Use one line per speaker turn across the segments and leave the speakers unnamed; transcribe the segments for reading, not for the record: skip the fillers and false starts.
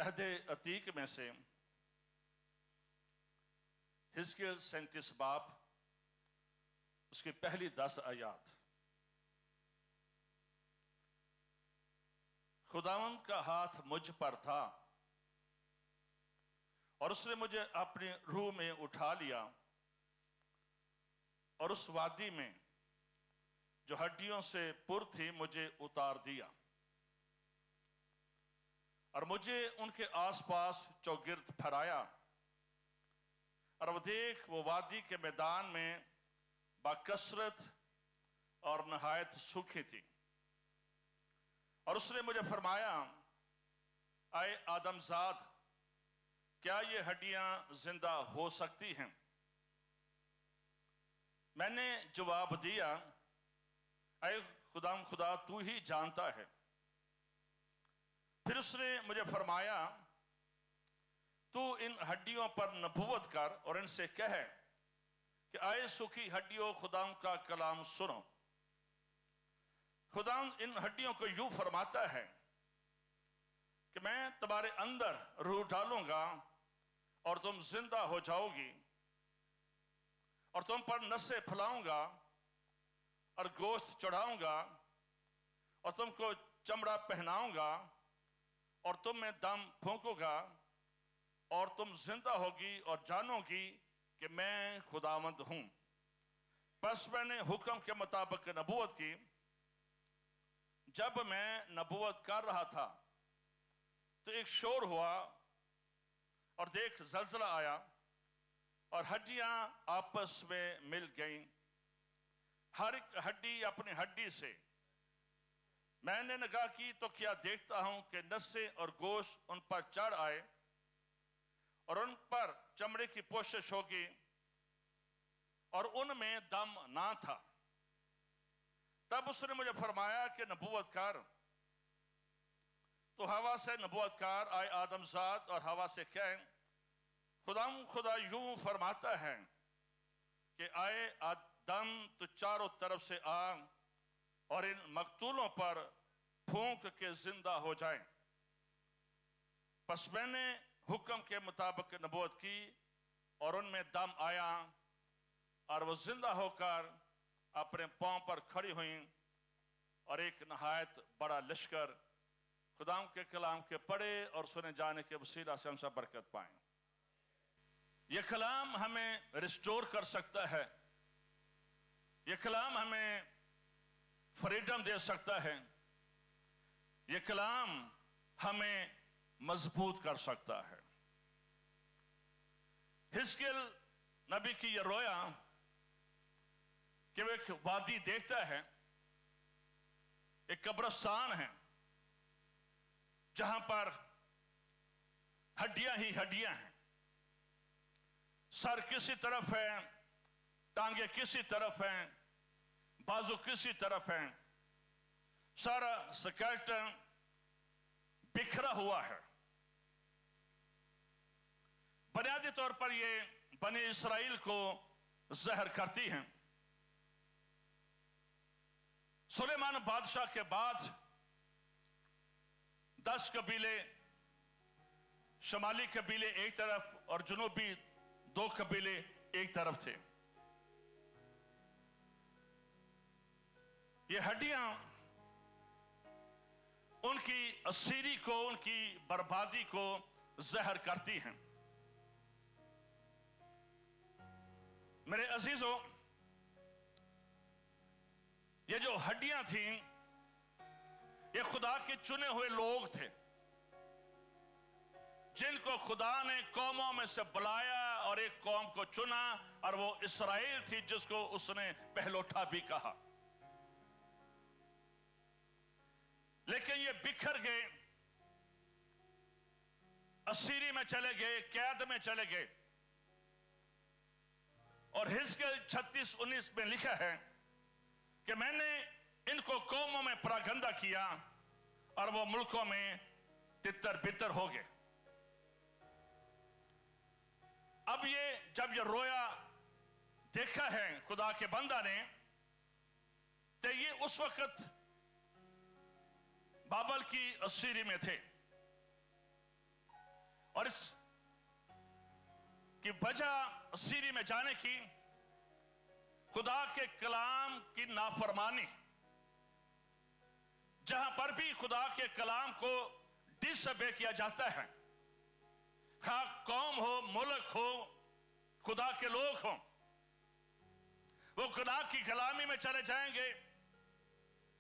अहद अतीक में से हिजकिय्याह 37 बाब उसकी पहली 10 आयात। खुदावंद का हाथ मुझ पर था और उसने मुझे अपनी रूह में उठा लिया और उस वादी में जो हड्डियों से पुर थी मुझे उतार दिया और मुझे उनके आसपास चौगिर्द फहराया और वो देख वो वादी के मैदान में बाकसरत और नहायत सूखी थी। और उसने मुझे फरमाया, आए आदमजाद, क्या ये हड्डियां जिंदा हो सकती हैं? मैंने जवाब दिया, आए खुदा तू ही जानता है। फिर उसने मुझे फरमाया, तू इन हड्डियों पर नबूवत कर और इनसे कह कि आए सूखी हड्डियों खुदा का कलाम सुनो। खुदा इन हड्डियों को यूं फरमाता है कि मैं तुम्हारे अंदर रूह डालूंगा और तुम जिंदा हो जाओगी और तुम पर नसें फैलाऊंगा और गोश्त चढ़ाऊंगा और तुमको चमड़ा पहनाऊंगा और तुम में दम फूंकूंगा और तुम जिंदा होगी और जानोगी कि मैं खुदावंद हूं। बस मैंने हुक्म के मुताबिक नबूवत की। जब मैं नबूवत कर रहा था तो एक शोर हुआ और देख जलजला आया और हड्डियां आपस में मिल गईं, हर एक हड्डी अपनी हड्डी से। मैंने निगाह की तो क्या देखता हूं कि नसें और गोश्त उन पर चढ़ आए और उन पर चमड़े की पोशिश होगी और उनमें दम ना था। तब उसने मुझे फरमाया कि नबूवत कर। तो हवा से नबूवत कर, आए आदमजाद, और हवा से कह, खुदा यूं फरमाता है कि आए आदम, तो चारों तरफ से आ और इन मकतूलों पर फूंक के जिंदा हो जाए। बस मैंने हुक्म के मुताबिक नबूवत की और उनमें दम आया और वो जिंदा होकर अपने पांव पर खड़ी हुई और एक नहायत बड़ा लश्कर खुदा के कलाम के पढ़े और सुने जाने के वसीला से हम सब बरकत पाएं। यह कलाम हमें रिस्टोर कर सकता है, यह कलाम हमें फ्रीडम दे सकता है, यह कलाम हमें मजबूत कर सकता है। हिजकिय्याह नबी की यह रोया कि वो एक वादी देखता है, एक कब्रिस्तान है जहां पर हड्डियां ही हड्डियां हैं। सर किसी तरफ है, टांगे किसी तरफ हैं, बाजू किसी तरफ हैं, सारा स्केलेटन बिखरा हुआ है। बुनियादी तौर पर यह बनी इसराइल को जहर करती हैं। सुलेमान बादशाह के बाद 10 कबीले, शमाली कबीले एक तरफ और जनूबी 2 कबीले एक तरफ थे। ये हड्डियां उनकी असीरी को, उनकी बर्बादी को जहर करती हैं। मेरे अजीजों, ये जो हड्डियां थीं, ये खुदा के चुने हुए लोग थे जिनको खुदा ने कौमों में से बुलाया और एक कौम को चुना और वो इसराइल थी जिसको उसने पहलोठा भी कहा। लेकिन ये बिखर गए, असीरी में चले गए, कैद में चले गए। और हिजकिय्याह 36:19 में लिखा है कि मैंने इनको कौमों में परागंदा किया और वो मुल्कों में तितर बितर हो गए। अब ये जब ये रोया देखा है खुदा के बंदा ने, तो ये उस वक्त बाबल की असीरी में थे। اور اس کی وجہ اسیری میں جانے کی خدا کے کلام کی نافرمانی، جہاں پر بھی خدا کے کلام کو ڈس اوبے کیا جاتا ہے، خواہ قوم ہو، ملک ہو، خدا کے لوگ ہوں، وہ گناہ کی غلامی میں چلے جائیں گے،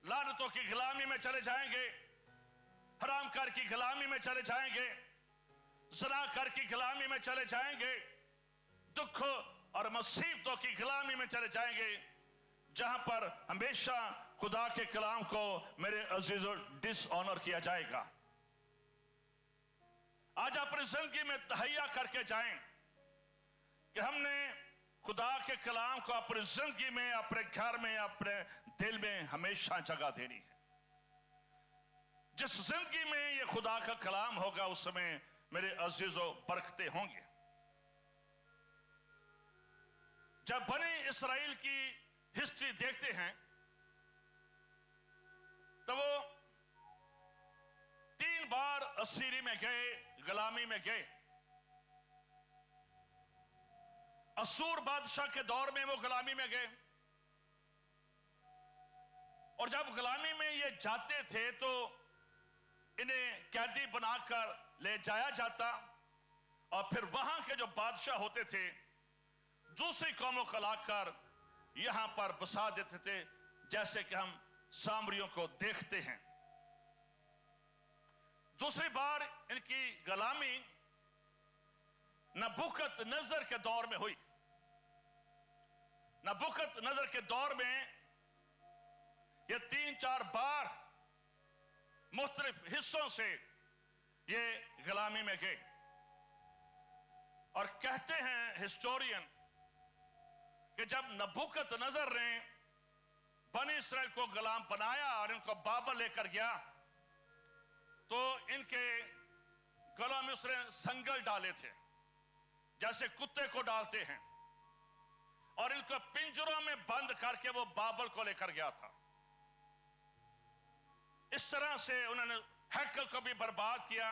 لعنتوں کی غلامی میں چلے جائیں گے، حرام کار کی غلامی میں چلے جائیں گے، زنا کار کی غلامی میں چلے جائیں گے، دکھ اور مصیبتوں کی غلامی میں چلے جائیں گے، جہاں پر ہمیشہ خدا کے کلام کو میرے عزیزوں ڈس آنر کیا جائے گا۔ آج اپنی زندگی میں تہیا کر کے جائیں کہ ہم نے خدا کے کلام کو اپنی زندگی میں، اپنے گھر میں، اپنے دل میں ہمیشہ جگہ دینی ہے۔ جس زندگی میں یہ خدا کا کلام ہوگا اس میں میرے عزیزوں برکتیں ہوں گے۔ جب بنی اسرائیل کی ہسٹری دیکھتے ہیں تو وہ 3 بار اسیری میں گئے، غلامی میں گئے۔ اسور بادشاہ کے دور میں وہ غلامی میں گئے، اور جب غلامی میں یہ جاتے تھے تو انہیں قیدی بنا کر لے جایا جاتا، اور پھر وہاں کے جو بادشاہ ہوتے تھے دوسری قوموں کو لا کر یہاں پر بسا دیتے تھے، جیسے کہ ہم سامریوں کو دیکھتے ہیں۔ دوسری بار ان کی غلامی نبوکت نظر کے دور میں ہوئی۔ نبوکت نظر کے دور میں یہ 3-4 بار مختلف حصوں سے یہ غلامی میں گئے، اور کہتے ہیں ہسٹورین کہ جب نبوکت نظر نے بنی اسرائیل کو غلام بنایا اور ان کو بابل لے کر گیا تو ان کے گلوں میں اس نے سنگل ڈالے تھے، جیسے کتے کو ڈالتے ہیں، اور ان کو پنجروں میں بند کر کے وہ بابل کو لے کر گیا تھا۔ اس طرح سے انہوں نے ہیکل کو بھی برباد کیا،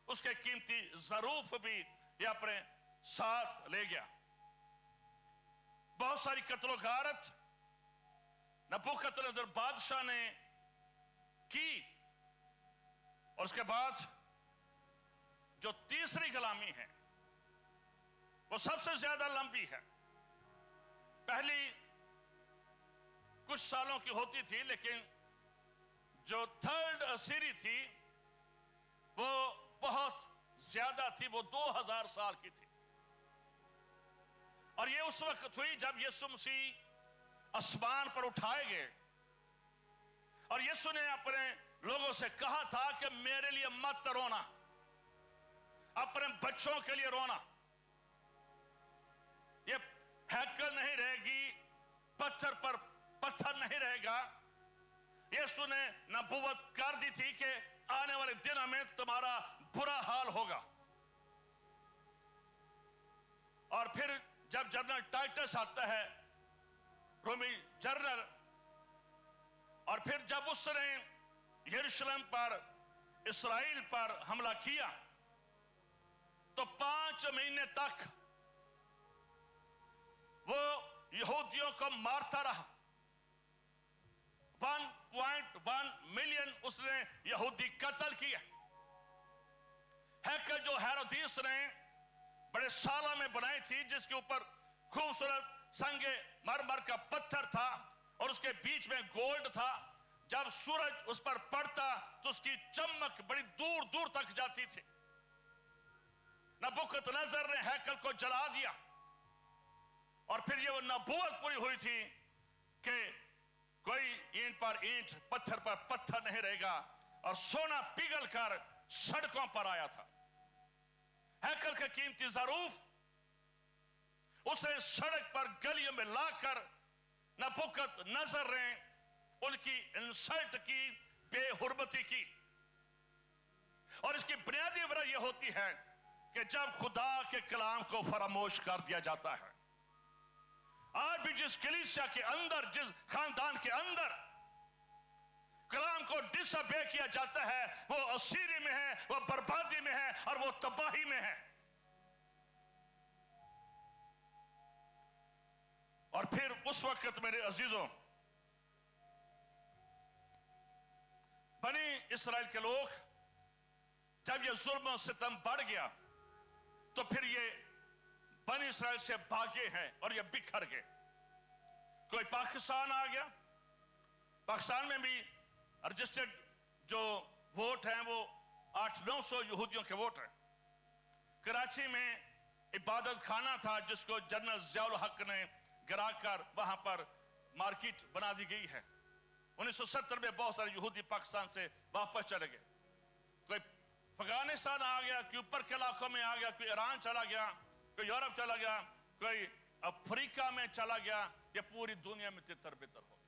اس کے قیمتی ظروف بھی یہ اپنے ساتھ لے گیا۔ بہت ساری قتل و غارت نبوکدنصر بادشاہ نے کی، اور اس کے بعد جو تیسری غلامی ہے وہ سب سے زیادہ لمبی ہے۔ پہلی کچھ سالوں کی ہوتی تھی، لیکن جو تھرڈ اسیری تھی وہ بہت زیادہ تھی، وہ 2000 سال کی تھی، اور یہ اس وقت ہوئی جب یسوع مسیح آسمان پر اٹھائے گئے، اور یسوع نے اپنے لوگوں سے کہا تھا کہ میرے لیے مت رونا، اپنے بچوں کے لیے رونا۔ یہ ہیکل نہیں رہے گی، پتھر پر پتھر نہیں رہے گا۔ یسوع نے نبوت کر دی تھی کہ آنے والے دنوں میں تمہارا برا حال ہوگا۔ اور پھر جب جنرل ٹائٹس آتا ہے، رومی جنرل، اور پھر جب اس نے یروشلم پر، اسرائیل پر حملہ کیا تو 5 مہینے تک وہ یہودیوں کو مارتا رہا۔ 1.1 ملین اس نے یہودی قتل کیا۔ ہیکل جو ہیرودیس نے بڑے سالوں میں بنائی تھی، جس کے اوپر خوبصورت سنگ مرمر کا پتھر تھا اور اس کے بیچ میں گولڈ تھا، جب سورج اس پر پڑتا تو اس کی چمک بڑی دور دور تک جاتی تھی۔ نبوکدنصر نے ہیکل کو جلا دیا، اور پھر یہ وہ نبوت پوری ہوئی تھی کہ کوئی اینٹ پر اینٹ، پتھر پر پتھر نہیں رہے گا، اور سونا پگھل کر سڑکوں پر آیا تھا۔ ہیکل کے قیمتی ظروف اسے سڑک پر گلیوں میں لا کر نبوکدنصر نے ان کی انسلٹ کی، بے حرمتی کی۔ اور اس کی بنیادی وجہ یہ ہوتی ہے کہ جب خدا کے کلام کو فراموش کر دیا جاتا ہے۔ آج بھی جس کلیسیا کے اندر، جس خاندان کے اندر کلام کو ڈس اوبے کیا جاتا ہے، وہ اسیری میں ہے، وہ بربادی میں ہے، اور وہ تباہی میں ہے۔ اور پھر اس وقت میرے عزیزوں، بنی اسرائیل کے لوگ جب یہ ظلم و ستم بڑھ گیا تو پھر یہ بنی اسرائیل سے بھاگے ہیں اور یہ بکھر گئے۔ کوئی پاکستان آ گیا، پاکستان میں بھی رجسٹرڈ جو ووٹ ہیں وہ 800-900 یہودیوں کے ووٹ ہیں۔ کراچی میں عبادت خانہ تھا جس کو جنرل ضیاء الحق نے گرا کر وہاں پر مارکیٹ بنا دی گئی ہے۔ 1970 میں بہت سارے یہودی پاکستان سے واپس چلے گئے۔ کوئی افغانستان آ گیا، کوئی اوپر کے علاقوں میں آ گیا، کوئی ایران چلا گیا، کوئی یورپ چلا گیا، کوئی افریقہ میں چلا گیا، یہ پوری دنیا میں تتر بتر ہو گیا۔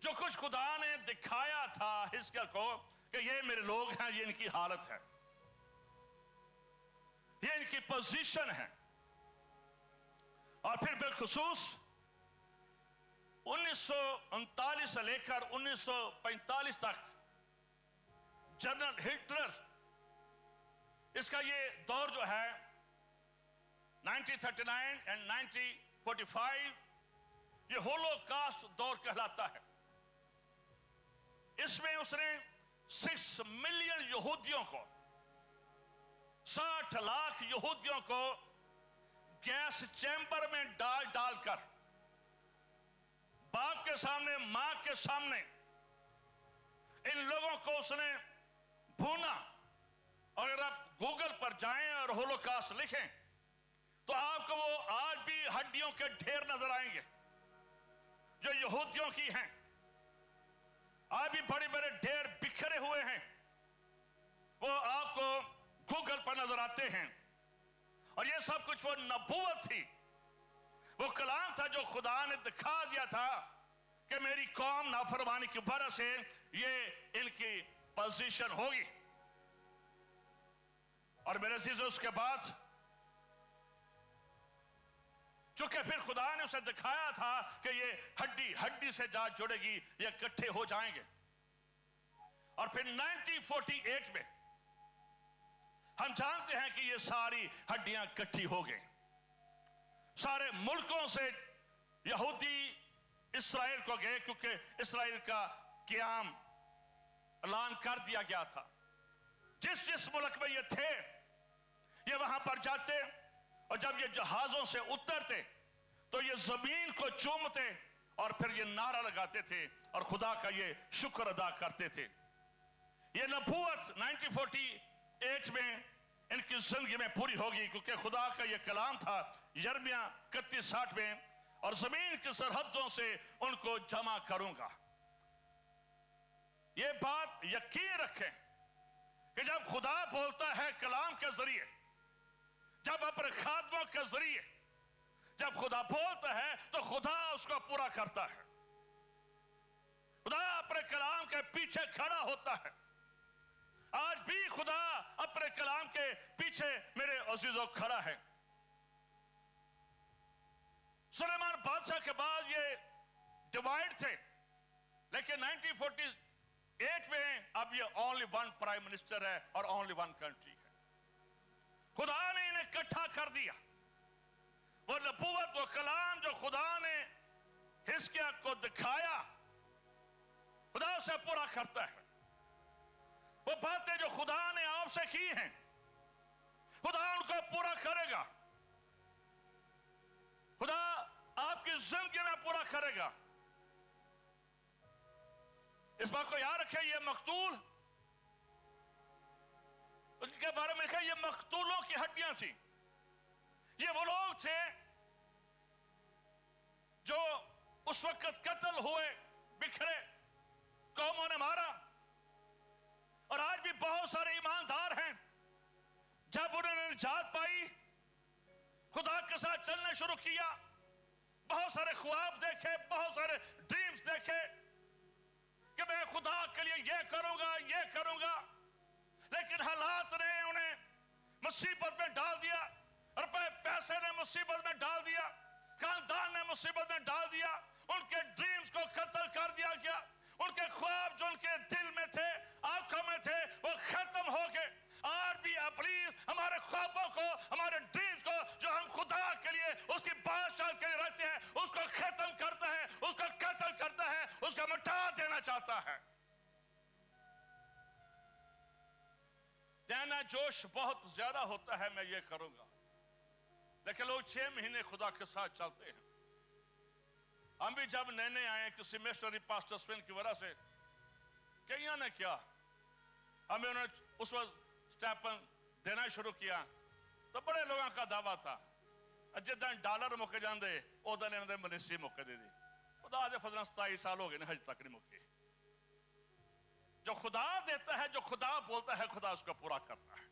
جو کچھ خدا نے دکھایا تھا حزقیال کو کہ یہ میرے لوگ ہیں، یہ ان کی حالت ہے، یہ ان کی پوزیشن ہے۔ اور پھر بالخصوص 1939 سے لے کر 1945 تک جنرل ہٹلر، اس کا یہ دور جو ہے 1939 and 1945، یہ ہولوکاسٹ دور کہلاتا ہے۔ اس میں اس نے 6 ملین یہودیوں کو، 60 لاکھ یہودیوں کو گیس چیمبر میں ڈال کر باپ کے سامنے، ماں کے سامنے ان لوگوں کو اس نے بھونا۔ اور اگر آپ گوگل پر جائیں اور ہولوکاسٹ لکھیں تو آپ کو وہ آج بھی ہڈیوں کے ڈھیر نظر آئیں گے جو یہودیوں کی ہیں، آج بھی بڑے بڑے ڈھیر بکھرے ہوئے ہیں، وہ آپ کو گوگل پر نظر آتے ہیں۔ اور یہ سب کچھ وہ نبوت تھی، وہ کلام تھا جو خدا نے دکھا دیا تھا کہ میری قوم نافرمانی کی وجہ سے یہ ان کی پوزیشن ہوگی۔ اور میرے عزیزوں، اس کے بعد چونکہ پھر خدا نے اسے دکھایا تھا کہ یہ ہڈی ہڈی سے جا جڑے گی، یہ اکٹھے ہو جائیں گے۔ اور پھر 1948 میں ہم جانتے ہیں کہ یہ ساری ہڈیاں اکٹھی ہو گئیں، سارے ملکوں سے یہودی اسرائیل کو گئے، کیونکہ اسرائیل کا قیام اعلان کر دیا گیا تھا۔ جس جس ملک میں یہ تھے یہ وہاں پر جاتے، اور جب یہ جہازوں سے اترتے تو یہ زمین کو چومتے اور پھر یہ نعرہ لگاتے تھے اور خدا کا یہ شکر ادا کرتے تھے۔ یہ نبوت 1948 میں ان کی زندگی میں پوری ہوگی، کیونکہ خدا کا یہ کلام تھا یرمیہ 31:60 میں، اور زمین کی سرحدوں سے ان کو جمع کروں گا۔ یہ بات یقین رکھیں کہ جب خدا بولتا ہے کلام کے ذریعے، جب اپنے خادموں کے ذریعے جب خدا بولتا ہے تو خدا اس کو پورا کرتا ہے۔ خدا اپنے کلام کے پیچھے کھڑا ہوتا ہے۔ آج بھی خدا اپنے کلام کے پیچھے میرے عزیزوں کھڑا ہے۔ سلیمان بادشاہ کے بعد یہ ڈیوائیڈ تھے، لیکن 1948 میں اب یہ only one پرائم منسٹر ہے اور only one کنٹری ہے۔ خدا نے انہیں اکٹھا کر دیا۔ وہ نبوت، وہ کلام جو خدا نے حزقیال کو دکھایا، خدا اسے پورا کرتا ہے۔ وہ باتیں جو خدا نے آپ سے کی ہیں خدا ان کو پورا کرے گا، خدا آپ کی زندگی میں پورا کرے گا۔ اس بات کو یاد رکھیں، یہ مقتول، ان کے بارے میں لکھا یہ مقتولوں کی ہڈیاں تھیں۔ یہ وہ لوگ تھے جو اس وقت قتل ہوئے، بکھرے، قوموں نے مارا، اور آج بھی بہت سارے ایماندار ہیں جب انہوں نے نجات پائی، خدا کے ساتھ چلنا شروع کیا، بہت سارے خواب دیکھے، بہت سارے ڈریمز دیکھے کہ میں خدا کے لیے یہ کروں گا، یہ کروں گا، لیکن حالات نے انہیں مصیبت میں ڈال دیا، روپے پیسے نے مصیبت میں ڈال دیا، خاندان نے مصیبت میں ڈال دیا، ان کے ڈریمز کو قتل کر دیا گیا، ان کے خواب جو ان کے دل میں تھے، آنکھوں میں تھے، وہ ختم ہو گئے. آج بھی ابلیس ہمارے خوابوں کو، ہمارے ڈریمز کو جو ہم خدا کے لیے، اس کی بادشاہ کے لیے رکھتے ہیں، اس کو ختم کرتا ہے، اس کو قتل کرتا ہے، اس کو مٹا دینا چاہتا ہے. لینا جوش بہت زیادہ ہوتا ہے، میں یہ کروں گا. لیکن لوگ 6 مہینے خدا کے ساتھ چلتے ہیں. ہم بھی جب نئے آئے کسی مسٹری پاسٹر سوین کی وجہ سے کئیوں نے کیا، ہمیں انہوں نے اس وقت سٹیپن دینا شروع کیا تو بڑے لوگوں کا دعویٰ تھا جدن ڈالر مکے جاندے ادھر انہوں نے منیسٹری مکے دے دی. خدا دے فضل 27 سال ہو گئے نے، حج تک نہیں مکے. جو خدا دیتا ہے، جو خدا بولتا ہے، خدا اس کو پورا کرتا ہے.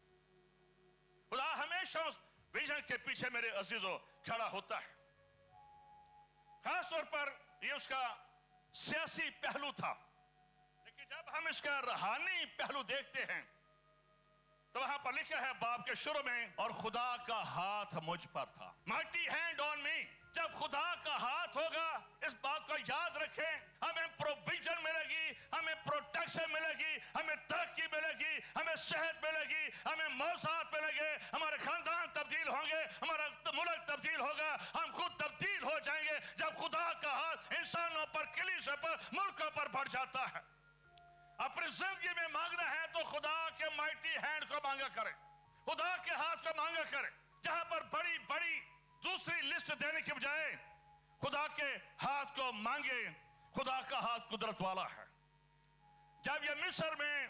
خدا ہمیشہ اس ویژن کے پیچھے میرے عزیزوں کھڑا ہوتا ہے. خاص طور پر یہ اس کا سیاسی پہلو تھا، لیکن جب ہم اس کا روحانی پہلو دیکھتے ہیں تو وہاں پر لکھا ہے باب کے شروع میں، اور خدا کا ہاتھ مجھ پر تھا. mighty hand on me. جب خدا کا ہاتھ ہوگا، اس بات کو یاد رکھیں، ہمیں پروویژن ملے گی، ہمیں پروٹیکشن ملے گی، ہمیں ترقی ملے گی، ہمیں صحت ملے گی، ہمیں موساد ملے گے، ہمارے خاندان تبدیل ہوں گے، ہمارا ملک تبدیل ہوگا، ہم خود تبدیل ہو جائیں گے جب خدا کا ہاتھ انسانوں پر، کلیسا پر، ملکوں پر بڑھ جاتا ہے. اپنی زندگی میں مانگنا ہے تو خدا کے مائٹی ہینڈ کو مانگا کرے، خدا کے ہاتھ کو مانگا کرے. جہاں پر بڑی بڑی دوسری لسٹ دینے کے بجائے خدا کے ہاتھ کو مانگے. خدا کا ہاتھ قدرت والا ہے. جب یہ مصر میں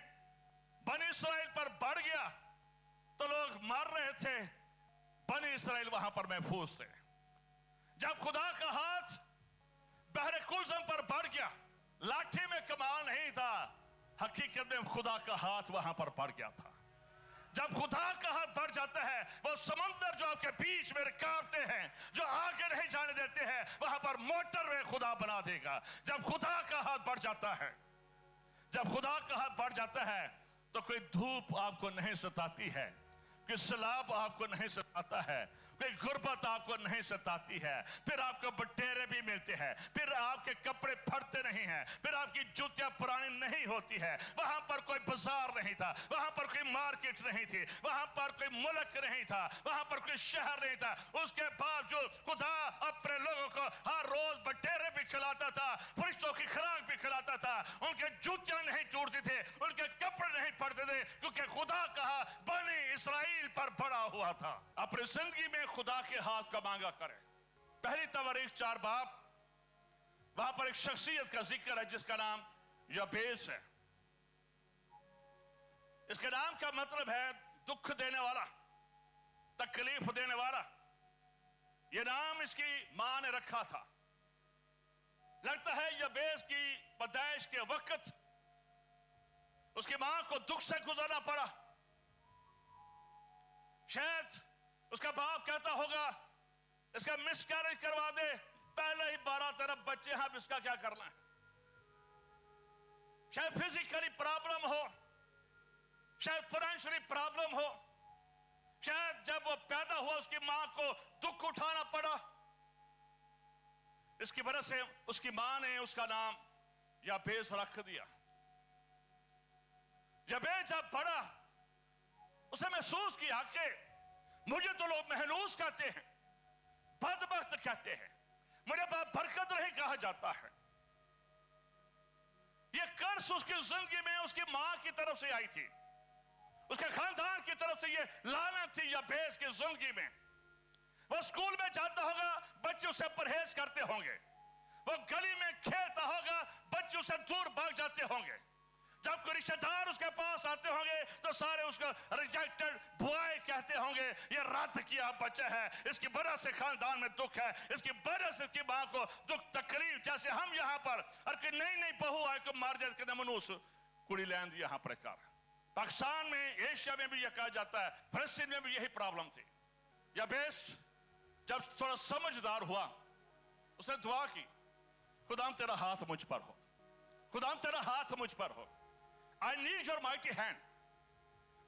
بنی اسرائیل پر بڑھ گیا تو لوگ مار رہے تھے، بنی اسرائیل وہاں پر محفوظ تھے. جب خدا کا ہاتھ بحر کلزم پر بڑھ گیا، لاٹھی میں کمال نہیں تھا، حقیقت میں خدا کا ہاتھ وہاں پر بڑھ گیا تھا. جب خدا کا ہاتھ بڑھ جاتا ہے، وہ سمندر جو آپ کے بیچ میں رکاوٹیں ہیں، جو آگے نہیں جانے دیتے ہیں، وہاں پر موٹر وے خدا بنا دے گا. جب خدا کا ہاتھ بڑھ جاتا ہے، جب خدا کا ہاتھ بڑھ جاتا ہے تو کوئی دھوپ آپ کو نہیں ستاتی ہے، کوئی سیلاب آپ کو نہیں ستاتا ہے، کوئی غربت آپ کو نہیں ستاتی ہے. پھر آپ کو بٹیرے بھی ملتے ہیں، پھر آپ کے کپڑے پھٹتے نہیں ہیں، پھر آپ کی جوتیاں پرانی نہیں ہوتی ہے. وہاں پر کوئی بازار نہیں تھا، وہاں پر کوئی مارکیٹ نہیں تھی، وہاں پر کوئی ملک نہیں تھا، وہاں پر کوئی شہر نہیں تھا. اس کے باوجود خدا اپنے لوگوں کو ہر روز بٹیرے بھی کھلاتا تھا، فرشتوں کی خوراک بھی کھلاتا تھا. ان کے جوتیاں نہیں ٹوٹتی تھے، ان کے کپڑے نہیں پھٹتے تھے، کیونکہ خدا کا بنی اسرائیل پر بڑا ہوا تھا. اپنی زندگی میں خدا کے ہاتھ کا مانگا کرے. پہلی تواریخ 4 باب، وہاں پر ایک شخصیت کا ذکر ہے جس کا نام یابیس ہے. اس کے نام کا مطلب ہے دکھ دینے والا، تکلیف دینے والا. یہ نام اس کی ماں نے رکھا تھا. لگتا ہے یابیس کی پیدائش کے وقت اس کی ماں کو دکھ سے گزرنا پڑا. شاید اس کا باپ کہتا ہوگا اس کا مس کیریج کروا دے، پہلے ہی 12-13 بچے ہیں، اب اس کا کیا کرنا ہے. شاید فزیکلی پرابلم ہو، شاید فائنینشلی پرابلم ہو، شاید جب وہ پیدا ہوا اس کی ماں کو دکھ اٹھانا پڑا. اس کی وجہ سے اس کی ماں نے اس کا نام یابیس رکھ دیا. یابیس جب بڑا، اس نے محسوس کیا کہ مجھے تو لوگ محنوس کہتے ہیں، بدبخت کہتے ہیں، مجھے برکت نہیں کہا جاتا ہے. یہ قرض اس کی زندگی میں اس کی ماں کی طرف سے آئی تھی، اس کے خاندان کی طرف سے یہ لعنت تھی یابیس کی زندگی میں. وہ اسکول میں جاتا ہوگا، بچے اسے پرہیز کرتے ہوں گے. وہ گلی میں کھیلتا ہوگا، بچے اسے دور بھاگ جاتے ہوں گے. جب کوئی رشتہ دار اس کے پاس آتے ہوں گے تو سارے اس کو ریجیکٹڈ بوائے کہتے ہوں گے، یہ رد کیا بچہ ہے، اس کی وجہ سے خاندان میں دکھ ہے، اس کی وجہ سے اس کی ماں کو دکھ تکلیف. جیسے ہم یہاں پر اور کہ نئی بہو آئے کو مار جاتے کہ منوس کڑی لیند یہاں پر کار. پاکستان میں، ایشیا میں بھی یہ کہا جاتا ہے، فلسطین میں بھی یہی پرابلم تھی. یابیس جب تھوڑا سمجھدار ہوا، اس نے دعا کی، خدا تیرا ہاتھ مجھ پر ہو، خدا تیرا ہاتھ مجھ پر ہو. I need your mighty hand.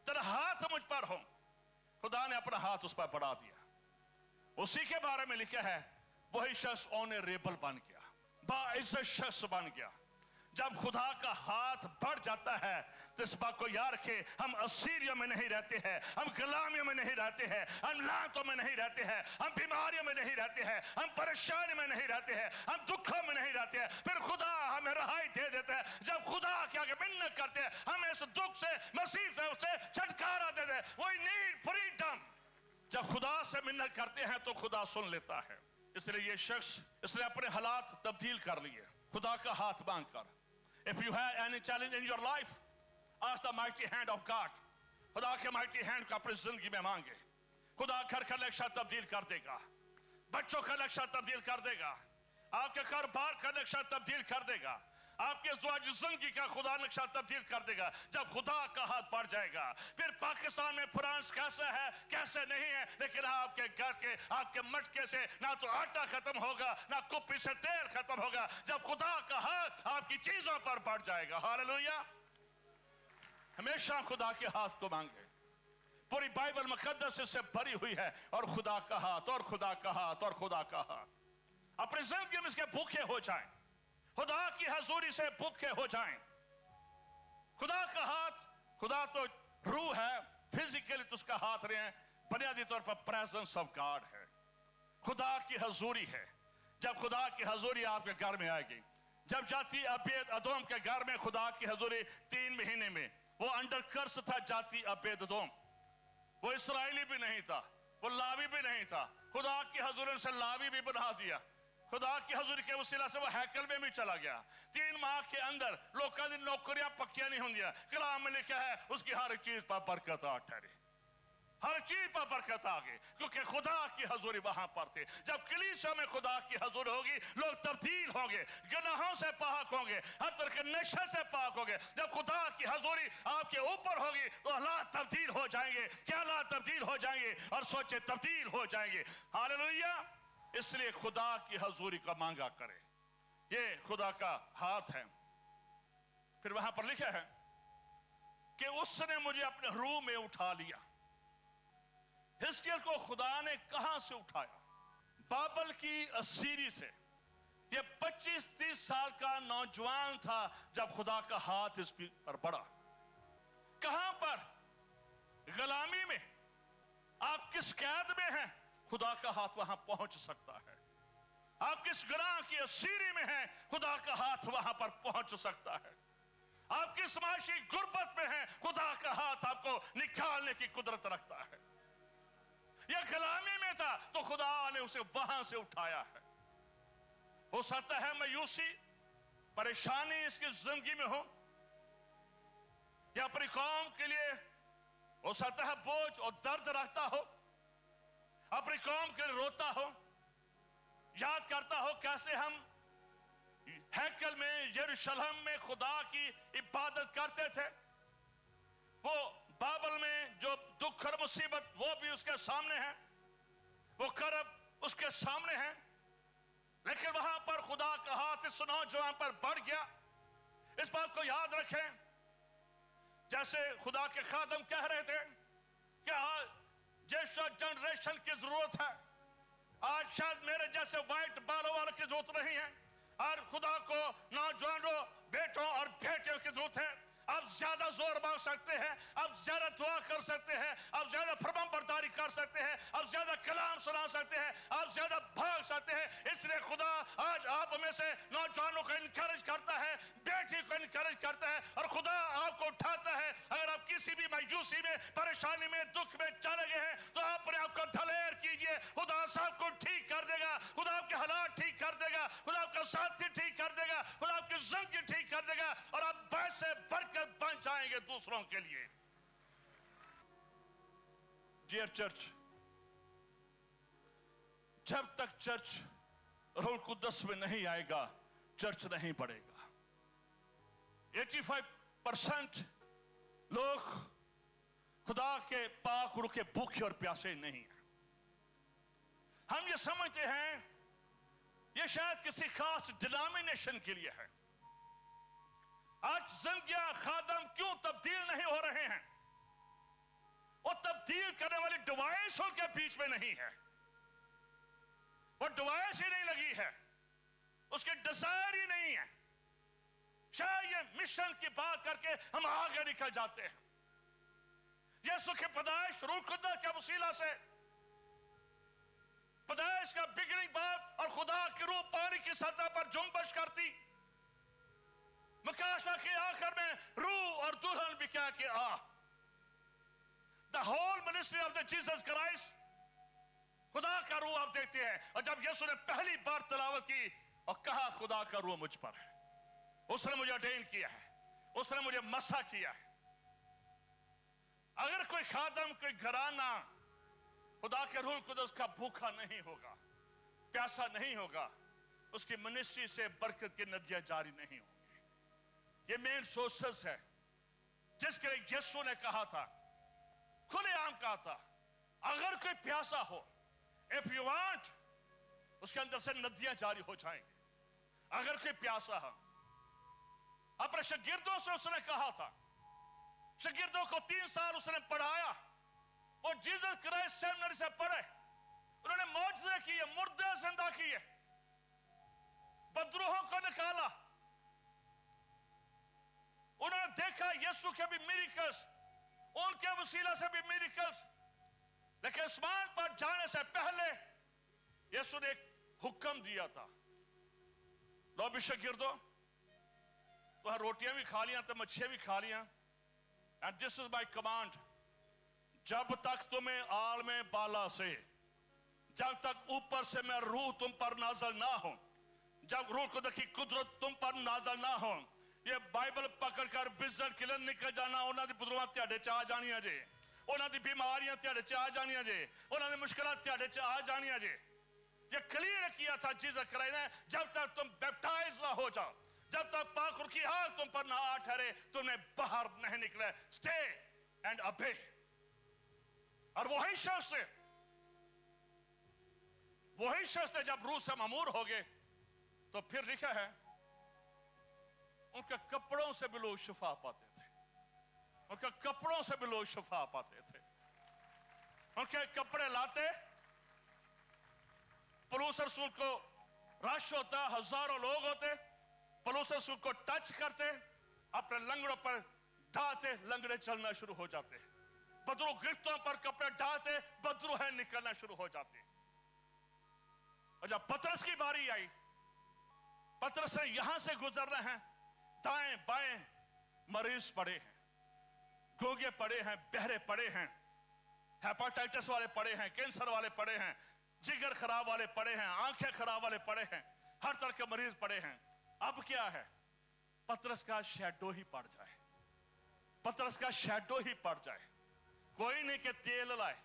تیرا ہاتھ مجھ پر ہو. خدا نے اپنا ہاتھ اس پر بڑھا دیا. اسی کے بارے میں لکھا ہے وہی شخص آنریبل بن گیا، باعزت شخص بن گیا. जब खुदा का हाथ बढ़ जाता है तो इस बात को याद रखें, हम असीरिया में नहीं रहते हैं, हम गुलामियों में नहीं रहते हैं, हम लानतों में नहीं रहते हैं, हम बीमारियों में नहीं रहते हैं, हम परेशानी में नहीं रहते हैं, हम दुखों में नहीं रहते हैं। फिर खुदा हमें रहाई दे देता है। जब खुदा के आगे मिन्नत करते हैं, हम इस दुख से, मसीह से उसे छुटकारा देते हैं। We need freedom. जब खुदा से मिन्नत करते हैं तो खुदा सुन लेता है। इसलिए ये शख्स, इसने अपने हालात तब्दील कर लिए खुदा का हाथ मांग कर। If you have any challenge in your life, ask the mighty hand of God. खुदा के mighty hand को अपनी जिंदगी में मांगे। खुदा घर का नक्शा तब्दील कर देगा, बच्चों का नक्शा तब्दील कर देगा, आपके कारोबार का नक्शा तब्दील कर देगा, आपके ज़िंदगी जिंदगी का खुदा नक्शा तब्दील कर देगा जब खुदा का हाथ बढ़ जाएगा। फिर पाकिस्तान में फ्रांस कैसा है, कैसे नहीं है, लेकिन आपके घर के, आपके मटके से ना तो आटा खत्म होगा, ना कुप्पी से तेल खत्म होगा, जब खुदा का हाथ आपकी चीजों पर बढ़ जाएगा। हालेलुया। हमेशा खुदा के हाथ को मांगे। पूरी बाइबल मुकद्दस से भरी हुई है, और खुदा का हाथ, और खुदा का हाथ, और खुदा का हाथ। अपनी जिंदगी में इसके भूखे हो जाएं, खुदा की हजूरी से भूखे हो जाएं। खुदा का हाथ, खुदा तो रूह है, फिजिकली तो उसका हाथ रहे हैं, बुनियादी तौर पर प्रेजेंस ऑफ गॉड है, खुदा की हजूरी है। जब खुदा की हजूरी आपके घर में आएगी, जब जाती अबेद अदोम के घर में खुदा की हजूरी 3 महीने में, वो अंडर कर्स था जाती अबेद अदोम, वो इसराइली भी नहीं था, वो लावी भी नहीं था, खुदा की हजूरी से लावी भी बना दिया। खुदा की हजूरी के वसीला से वो हैकल में भी चला गया। 3 माह के अंदर लोगों की नौकरियां पक्कियां नहीं होंगी। कलाम में लिखा है उसकी हर चीज पर बरकत आ ठहरी, हर चीज पर बरकत आ गई, क्योंकि खुदा की हजूरी वहां पर थी। जब कलीसिया में खुदा की हजूरी होगी, लोग तब्दील होंगे, गुनाहों से पाक होंगे, हर तरह के नशे से पाक होंगे। जब खुदा की हजूरी आपके ऊपर होगी तो हालात तब्दील हो जाएंगे, क्या हालात तब्दील हो जाएंगे, और सोचे तब्दील हो जाएंगे। हालेलुया। इसलिए खुदा की हजूरी का मांगा करें, ये खुदा का हाथ है। फिर वहां पर लिखा है कि उसने मुझे अपने रूह में उठा लिया। हिजकिय्याह को खुदा ने कहां से उठाया? बाबल की असीरी से। ये 25-30 साल का नौजवान था जब खुदा का हाथ इस पर पड़ा। कहां पर? गुलामी में। आप किस कैद में हैं, खुदा का हाथ वहां पहुंच सकता है। आप किस गुनाह की असीरी में हैं, खुदा का हाथ वहां पर पहुंच सकता है। आप किस माशी गुर्बत में हैं, खुदा का हाथ आपको निकालने की कुदरत रखता है। यह गुलामी में था तो खुदा ने उसे वहां से उठाया है। हो सकता है मायूसी, परेशानी इसकी जिंदगी में हो, या अपनी कौम के लिए हो सकता है बोझ और दर्द रखता हो, अपनी कौम के लिए रोता हो, याद करता हो कैसे हम हैकल में, यरूशलेम में खुदा की इबादत करते थे। वो बाबल में जो दुख और मुसीबत वो भी उसके सामने है, वो करब उसके सामने है, लेकिन वहां पर खुदा का हाथ इस नौजवान पर बढ़ गया। इस बात को याद रखें, जैसे खुदा के खादम कह रहे थे कि आज जिस जनरेशन की जरूरत है, आज शायद मेरे जैसे व्हाइट बालों वाले की जरूरत नहीं है, और खुदा को नौजवानों, बेटों और बेटियों की जरूरत है। अब ज्यादा जोर मांग सकते हैं, अब ज्यादा दुआ कर सकते हैं, अब ज्यादा फरमान बरदारी कर सकते हैं, अब ज्यादा कलाम सुना सकते हैं, अब ज्यादा भाग सकते हैं। इसलिए खुदा आज आप में से नौजवानों को इनकरेज करता है, बेटी को इनकरेज करता है, और खुदा आपको उठाता है। अगर आप किसी भी मायूसी में, परेशानी में, दुख में चले गए हैं तो अपने आप को दलेर कीजिए, खुदा सब को ठीक कर देगा, खुदा आपके हालात ठीक कर देगा, खुदा आपका साथी ठीक कर देगा, खुदा आपकी जिंदगी ठीक कर देगा, और आप वैसे बरकत बन जाएंगे दूसरों के लिए। डियर चर्च, जब तक चर्च रूह कुद्दस में नहीं आएगा, चर्च नहीं बढ़ेगा। 85% लोग खुदा के पाक रूह के भूखे और प्यासे नहीं हैं। हम ये समझते हैं ये शायद किसी खास डिनोमिनेशन के लिए है। आज जिंदगियां खादम क्यों तब्दील नहीं हो रहे हैं? वो तब्दील करने वाली डिवाइसों के बीच में नहीं है, वो डिवाइस ही नहीं लगी है, उसके डिजायर ही नहीं है। शायद ये मिशन की बात करके हम आगे निकल जाते हैं। यीशु की पैदाइश रूह कुदरत के वसीला से, पैदाइश का बिगनिंग बाप और खुदा की रूह पानी की सतह पर जुम्बश करती, मुकाशा के आखिर में रूह और दुल्हन भी क्या कि the whole ministry of the Jesus Christ, खुदा का रूह आप देखते हैं। और जब यीशु ने पहली बार तिलावत की और कहा खुदा का रूह मुझ पर है, उसने मुझे ऑर्डेन किया है, उसने मुझे मसा किया है। अगर कोई खादम, कोई घराना खुदा के रूह कुदस का भूखा नहीं होगा, प्यासा नहीं होगा, उसकी मिनिस्ट्री से बरकत की नदियां जारी नहीं होंगी। ये मेन सोर्सेस है जिसके लिए यीशु ने कहा था, खुलेआम कहा था, अगर कोई प्यासा हो, इफ यू वांट, उसके अंदर से नदियां जारी हो जाएंगी। अगर कोई प्यासा हो, अपने शागिर्दों से उसने कहा था, शागिर्दों को 3 साल उसने पढ़ाया, वो जीसस क्राइस्ट सेमिनरी से पढ़े, उन्होंने मौजज़े किए, मुर्दे जिंदा किए, बदरूहों को निकाला, उन्होंने देखा यीशु के भी मिरेकल्स, उनके वसीला से भी मिरेकल्स। लेकिन आसमान पर जाने से पहले यीशु ने एक हुक्म दिया था, लो भी शागिर्दों, तो रोटियां भी खा लिया, तो मच्छियां भी खा लिया, and this is my command, जब तक तुम्हें आलमे बाला से, जब तक ऊपर से मैं रूह तुम पर नाज़िल ना हो, जब रूह खुदा की कुदरत तुम पर नाज़िल ना हो, ये बाइबल पकड़कर बिजन किलन निकल जाना, उन्हां दी बुदरुआं त्याडे च आ जानियां जे, उन्हां दी बीमारियां त्याडे च आ जानियां जे, उन्हां दी मुश्किलात त्याडे च आ जानियां जे। ये क्लियर किया था जीसस क्राइस्ट ने, जब तक तुम बैप्टाइज ना हो जाओ, जब तक पाक रूह की आग तुम पर ना आ ठहरे, तुमने बाहर नहीं निकले। स्टे एंड ओबे। और वही शख्स जब रूह से मामूर हो गए, तो फिर लिखा है उनके कपड़ों से भी लोग शिफा पाते थे, उनके कपड़ों से भी लोग शिफा पाते थे। उनके कपड़े लाते, पौलुस रसूल को रश होता, हजारों लोग होते, पौलुस रसूल को टच करते, अपने लंगड़ों पर डालते, लंगड़े चलना शुरू हो जाते, बदरू गिरफ्तों पर कपड़े डालते, बदरू है निकलना शुरू हो जाते। और जब पतरस की बारी आई, पतरस से यहां से गुजर रहे हैं, दाएं बाएं मरीज पड़े हैं, गूंगे पड़े हैं, बहरे पड़े हैं, हेपेटाइटिस वाले पड़े हैं, कैंसर वाले पड़े हैं, जिगर खराब वाले पड़े हैं, आंखें खराब वाले पड़े हैं, हर तरह के मरीज पड़े हैं। अब क्या है, पतरस का शैडो ही पड़ जाए, पतरस का शैडो ही पड़ जाए। कोई नहीं कि तेल लाए,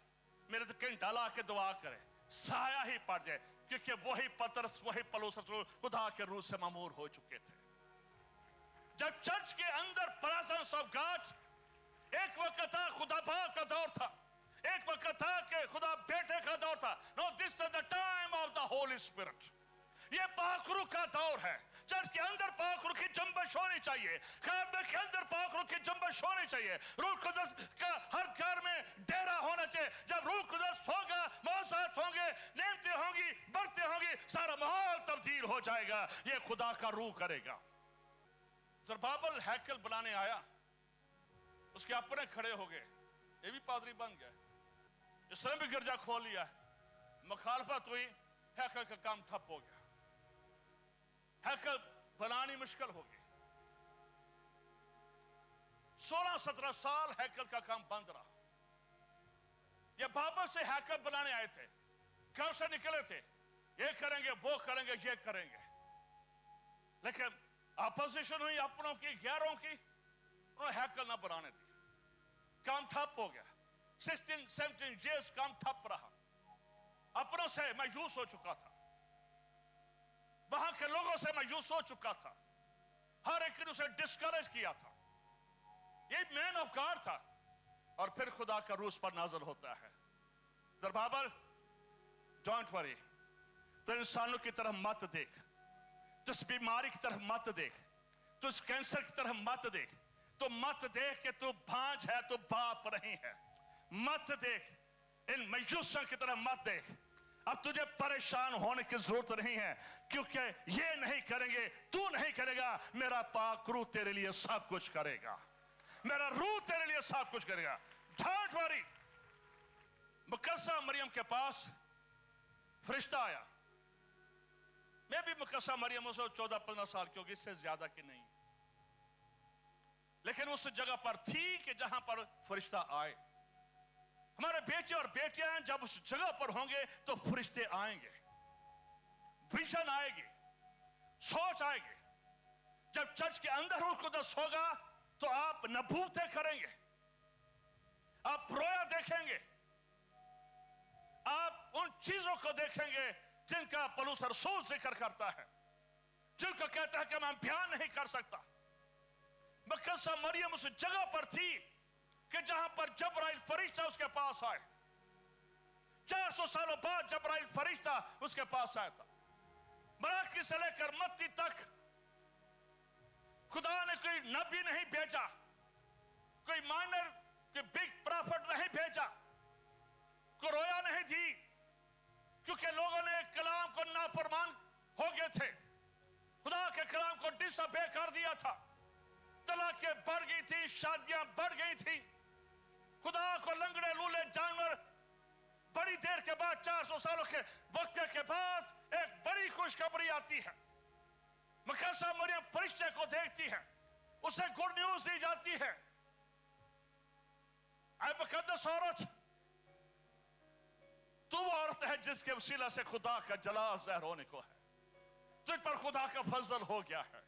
मेरे तो घंटा ला के दुआ करे, साया ही पड़ जाए, क्योंकि वही पतरस, वही पौलुस रसूल खुदा के रूह से मामूर हो चुके थे। जब चर्च के अंदर प्रेजेंस ऑफ गॉड, एक वक्त था खुदा बाप का दौर था, एक वक्त था कि खुदा बेटे का दौर था। No, this is the time of the Holy Spirit. ये पाक रूह का दौर है। चर्च के अंदर पाक रूह की जंबश होनी चाहिए, खानमे के अंदर पाक रूह की जंबश होनी चाहिए, रूह कुदस का हर घर में डेरा होना चाहिए। जब रूह कुदस होगा, मौसात होंगे, नेमतें होंगी, बरतें होंगी, सारा माहौल तब्दील हो जाएगा। ये खुदा का रूह करेगा। ज़रुब्बाबेल हैकल बनाने आया, उसके अपने खड़े हो गए, ये भी पादरी बन गया, इसने भी गिरजा खोल लिया, मुखालफत हुई, हैकल का काम ठप हो गया, हैकल बनानी मुश्किल हो गई। 16-17 साल हैकल का काम बंद रहा। ये बाबा से हैकल बनाने आए थे, घर से निकले थे, ये करेंगे, वो करेंगे, ये करेंगे, लेकिन अपोजिशन हुई अपनों की, गैरों की, उन्होंने हैकल ना बनाने दी, काम ठप हो गया। 16-17 years काम ठप रहा, अपनों से मायूस हो चुका था, वहां के लोगों से मायूस हो चुका था, हर एक ने उसे डिस्करेज किया था। ये मैन ऑफ गॉड था। और फिर खुदा का रूह पर नाज़िल होता है, ज़रुब्बाबेल डोंट वरी, तो इंसानों की तरफ मत देख, तो इस बीमारी की तरफ मत देख, तो इस कैंसर की तरफ मत देख, तो मत देख कि तू भांज है, तो बाप नहीं है, मत देख, इन मायूसियों की तरफ मत देख, अब तुझे परेशान होने की जरूरत नहीं है, क्योंकि ये नहीं करेंगे, तू नहीं करेगा, मेरा पाक रूह तेरे लिए सब कुछ करेगा, मेरा रूह तेरे लिए सब कुछ करेगा। Don't worry. मुकद्दसा मरियम के पास फरिश्ता आया। मैं भी मुकद्दसा मरियम उसे 14-15 साल की होगी, इससे ज्यादा की नहीं, लेकिन उस जगह पर थी कि जहां पर फरिश्ता आए। हमारे बेटे और बेटियां जब उस जगह पर होंगे तो फरिश्ते आएंगे, विजन आएगी, सोच आएगी। जब चर्च के अंदर रूह कुदस होगा तो आप नबूवतें करेंगे, आप रोया देखेंगे, आप उन चीजों को देखेंगे जिनका पौलुस रसूल जिक्र करता है, जिनको कहता है कि मैं बयान नहीं कर सकता। मुकद्दसा मरियम उस जगह पर थी कि जहां पर जब्राइल फरिश्ता उसके पास आए। 400 सालों बाद जब्राइल फरिश्ता उसके पास आया था। मलाकी से लेकर मत्ती तक खुदा ने कोई नबी नहीं भेजा, कोई माइनर, कोई बिग प्रॉफिट नहीं भेजा, कोई रोया नहीं दी, क्योंकि लोगों ने कलाम को नाफरमान हो गए थे, खुदा के कलाम को डिसबे कर दिया था, तलाकें बढ़ गई थी, शादियां बढ़ गई थी। खुदा को लंगड़े लूले जानवर बड़ी देर के बाद 400 सालों के वक्फे के बाद एक बड़ी खुशखबरी आती है। मुकद्दसा मरियम फरिश्ते को देखती है, उसे गुड न्यूज दी जाती है। ऐ मुकद्दस औरत, तू वो औरत है जिसके वसीला से खुदा का जलाल ज़ाहिर होने को है, तुझ पर खुदा का फजल हो गया है।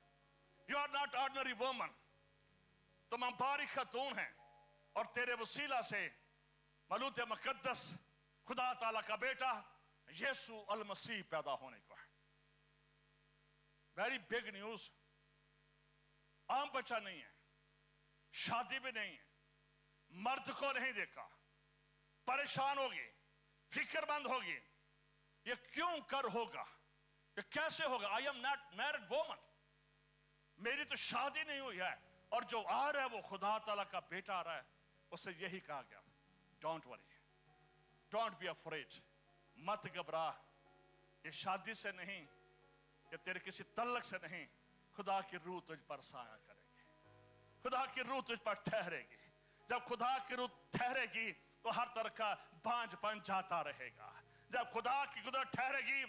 You are not ordinary woman, तुम बारीक खतून हैं, और तेरे वसीला से मलूत मुकद्दस खुदा ताला का बेटा यीशु अल मसीह पैदा होने को है। Very big news. आम बच्चा नहीं है, शादी भी नहीं है, मर्द को नहीं देखा, परेशान होगी, फिक्रमंद होगी, ये क्यों कर होगा, ये कैसे होगा। I am not married woman, मेरी तो शादी नहीं हुई है, और जो आ रहा है वो खुदा ताला का बेटा आ रहा है। उससे यही कहा गया, don't worry, don't be afraid, मत घबरा, ये शादी से नहीं, ये तेरे किसी तल्लक से नहीं, खुदा की रूह तुझ पर साया करेगी, खुदा की रूह तुझ पर ठहरेगी। जब खुदा की रूह ठहरेगी तो हर तरह का बांझपन जाता रहेगा। जब खुदा की कुदरत ठहरेगी,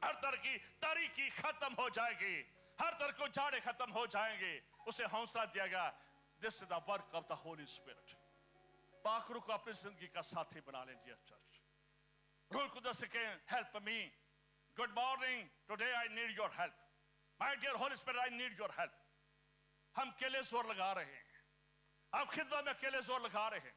हर तरह की तारीकी खत्म हो जाएगी, हर तरह को जाड़े खत्म हो जाएंगे। उसे हौसला दिया गया, this is the work of the Holy spirit. पाक रूह को अपनी जिंदगी का साथी बना लीजिए चर्च। रूह कुदरत से कहें, help me, good morning, today I need your help, my dear Holy Spirit I need your help. हम अकेले जोर लगा रहे हैं, आप खिदमत में अकेले जोर लगा रहे हैं,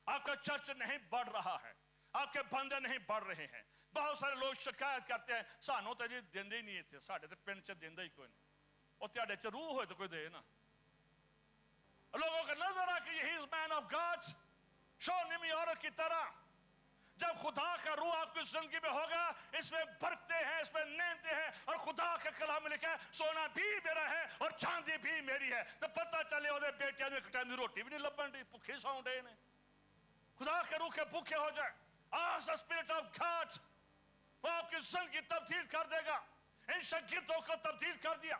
आपका चर्च नहीं बढ़ रहा है, आपके बंदे नहीं बढ़ रहे हैं। बहुत सारे लोग शिकायत करते हैं, सानू तो जी देंदे ही नहीं थे, साढ़े तो पिंड च देंदा ही कोई नहीं, और त्याडे च रूह होए तो कोई दे ना। लोगों को नजर आ कि he is man of God, शोनिमी औरत की तरह। जब खुदा का रूह आपकी जिंदगी में होगा, इसमें बरकते हैं, इसमें नेमते हैं, और खुदा के कलाम में लिखा है सोना भी मेरा है और चांदी भी मेरी है। तो पता चले ओदे बेटियां ने एक टाइम की रोटी भी नहीं लभन दी, भुखे सौं डे ने। खुदा के रूह के भूखे हो जाए, आज द स्पिरिट ऑफ गॉड वो आपकी जिंदगी तब्दील कर देगा। इन शागिर्दों को तब्दील कर दिया।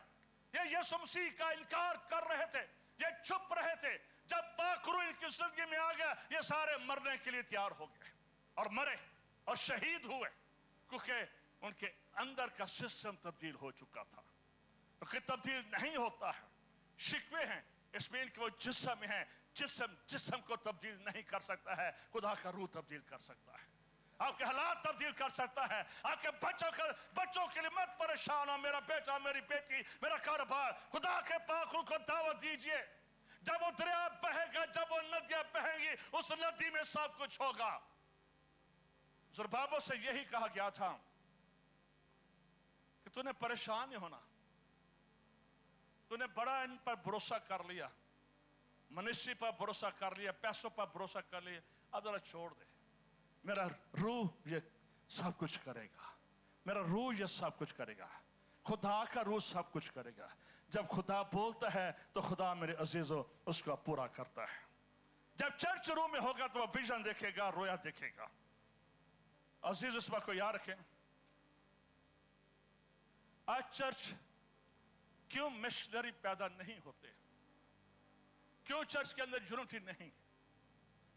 ये यीशु मसीह का इनकार कर रहे थे, ये चुप रहे थे। जब पाक रूह इनकी जिंदगी में आ गया, ये सारे मरने के लिए तैयार हो गए और मरे और शहीद हुए, क्योंकि उनके अंदर का सिस्टम तब्दील हो चुका था। तो तब्दील नहीं होता है, शिकवे हैं इसमें कि वो जिस्म है, जिस्म को तब्दील नहीं कर सकता है, खुदा का रूह तब्दील कर सकता है, आपके हालात तब्दील कर सकता है। आपके बच्चों के लिए मत परेशान हो, मेरा बेटा, मेरी बेटी, मेरा कारोबार, खुदा के पाक रूह को दावत दीजिए। जब वो दरिया बहेगा, जब वो नदियां बहेंगी, उस नदी में सब कुछ होगा। ज़रुब्बाबेल से यही कहा गया था कि तूने परेशान नहीं होना, तूने बड़ा इन पर भरोसा कर लिया, मनुष्य पर भरोसा कर लिया, पैसों पर भरोसा कर लिया, अब जरा छोड़ दे। मेरा रूह ये सब कुछ करेगा, मेरा रूह ये सब कुछ करेगा, खुदा का रूह सब कुछ करेगा। जब खुदा बोलता है तो खुदा मेरे अजीजों उसको पूरा करता है। जब चर्च रूम में होगा तो वह विजन देखेगा, रोया देखेगा। अजीज इस बात को याद रखें, आज चर्च क्यों मिशनरी पैदा नहीं होते, क्यों चर्च के अंदर यूनिटी नहीं,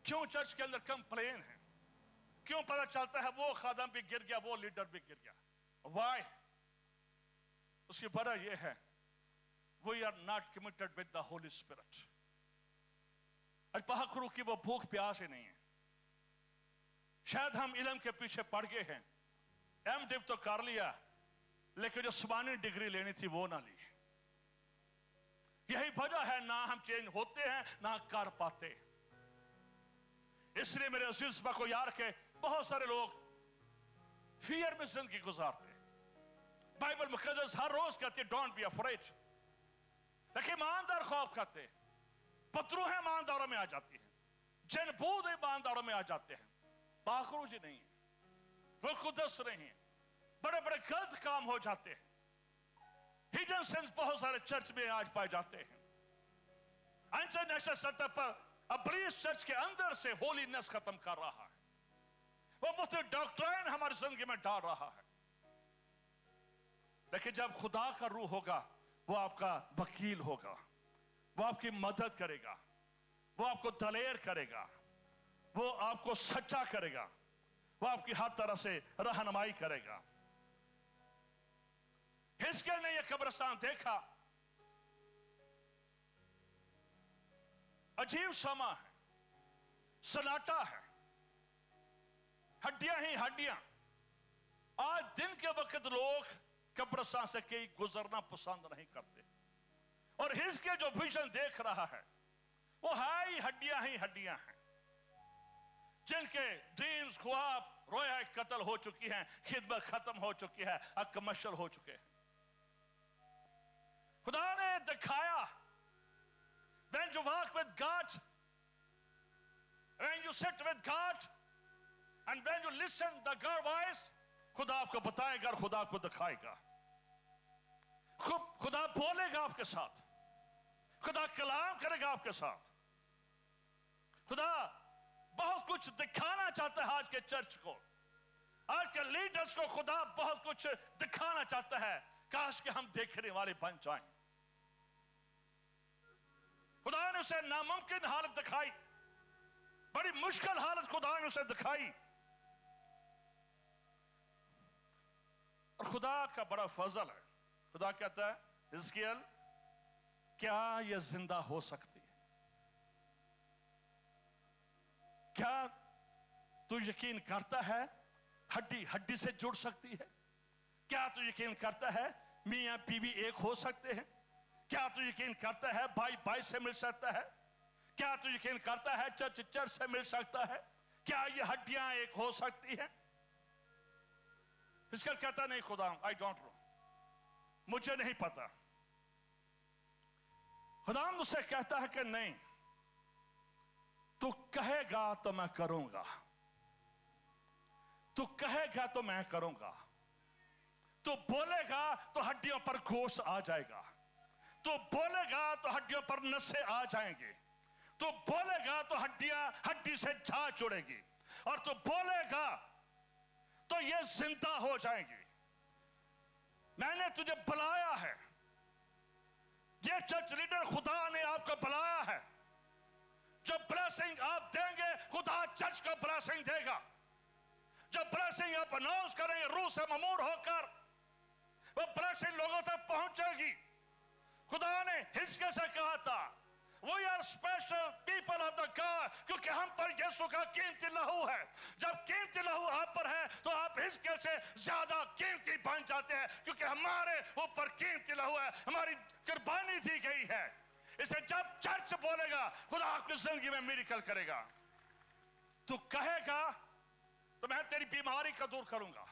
क्यों चर्च के अंदर कंप्लेन है, क्यों पता चलता है वो खादम भी गिर गया, वो लीडर भी गिर गया? वाई? उसकी वजह यह है, we are not committed with the Holy Spirit. आज पहाकरू की वो भूख प्यास ही नहीं है। शायद हम इल्म के पीछे पड़ गए हैं, एमडिव तो कर लिया, लेकिन जो समानी डिग्री लेनी थी वो ना ली। यही वजह है ना हम चेंज होते हैं ना कर पाते। इसलिए मेरे अजीज को याद रखे, बहुत सारे लोग फियर में जिंदगी गुजारते। बाइबल मुकद्दस हर रोज कहती है डोंट बी अफ्रेड, लेकिन ईमानदार खौफ खाते। पत्रुहें ईमानदारों में आ जाती हैं, जनबूद ईमानदारों में आ जाते हैं। बाखरू जी नहीं है, वो कुदस नहीं है, बड़े बड़े गलत काम हो जाते हैं। हिडन सेंस बहुत सारे चर्च में आज पाए जाते हैं। इंटरनेशनल सतह पर अब्रीस चर्च के अंदर से होलीनेस खत्म कर रहा है, वो मुफ्त डॉक्ट्राइन हमारी जिंदगी में डाल रहा है। लेकिन जब खुदा का रूह होगा, वो आपका वकील होगा, वो आपकी मदद करेगा, वो आपको दलेर करेगा, वो आपको सच्चा करेगा, वो आपकी हर तरह से रहनुमाई करेगा। हिजकिय्याह ने यह कब्रिस्तान देखा, अजीब समा है, सन्नाटा है, हड्डियां ही हड्डियां। आज दिन के वक्त लोग कब्रिस्तान से कहीं गुजरना पसंद नहीं करते, और हिजकिय्याह जो विजन देख रहा है वो है ही हड्डियां हैं, जिनके ड्रीम्स, ख्वाब, रोया कत्ल हो चुकी हैं, खिदमत खत्म हो चुकी है, अकमशल हो चुके हैं। खुदा ने दिखाया, when you walk with God, when you sit with God, and when you listen the God voice, खुदा आपको बताएगा और खुदा आपको दिखाएगा। खुदा बोलेगा आपके साथ, खुदा कलाम करेगा आपके साथ। खुदा बहुत कुछ दिखाना चाहता है आज के चर्च को, आज के लीडर्स को खुदा बहुत कुछ दिखाना चाहता है। काश कि हम देखने वाले बन जाएं। खुदा ने उसे नामुमकिन हालत दिखाई, बड़ी मुश्किल हालत खुदा ने उसे दिखाई, और खुदा का बड़ा फजल है। खुदा कहता है, हिजकिय्याह क्या यह जिंदा हो सकती है? क्या तू यकीन करता है हड्डी हड्डी से जुड़ सकती है? क्या तू यकीन करता है मियां बीवी एक हो सकते हैं? क्या तू यकीन करता है भाई भाई से मिल सकता है? क्या तू यकीन करता है चर्च चर्च से मिल सकता है? क्या ये हड्डियां एक हो सकती हैं? इसका कहता नहीं, खुदा आई डोंट नो, मुझे नहीं पता। खुदा मुझसे कहता है कि नहीं, तू कहेगा तो मैं करूंगा, तू कहेगा तो मैं करूंगा, तू बोलेगा तो हड्डियों पर गोश्त आ जाएगा, तू बोलेगा तो हड्डियों पर नसें आ जाएंगी, तू बोलेगा तो हड्डियां हड्डी से जा जुड़ेगी, और तू बोलेगा तो ये जिंदा हो जाएंगी। मैंने तुझे बुलाया है, ये चर्च लीडर खुदा ने आपको बुलाया है। जो ब्लेसिंग आप देंगे खुदा चर्च को ब्लेसिंग देगा। जो ब्लेसिंग आप अनाउंस करेंगे रूह से ममूर होकर, वो ब्लेसिंग लोगों तक पहुंचेगी। खुदा ने हिजकिय्याह से कहा था, We are special people of the God, क्योंकि हम पर यीशु का कीमती लहू है। जब कीमती लहू आप पर है तो आप हिजकिय्याह से ज्यादा कीमती बन जाते हैं, क्योंकि हमारे ऊपर कीमती लहू है, हमारी कुर्बानी दी गई है। इसे जब चर्च बोलेगा खुदा आपकी जिंदगी में मिरेकल करेगा। तू कहेगा तो मैं तेरी बीमारी का दूर करूंगा,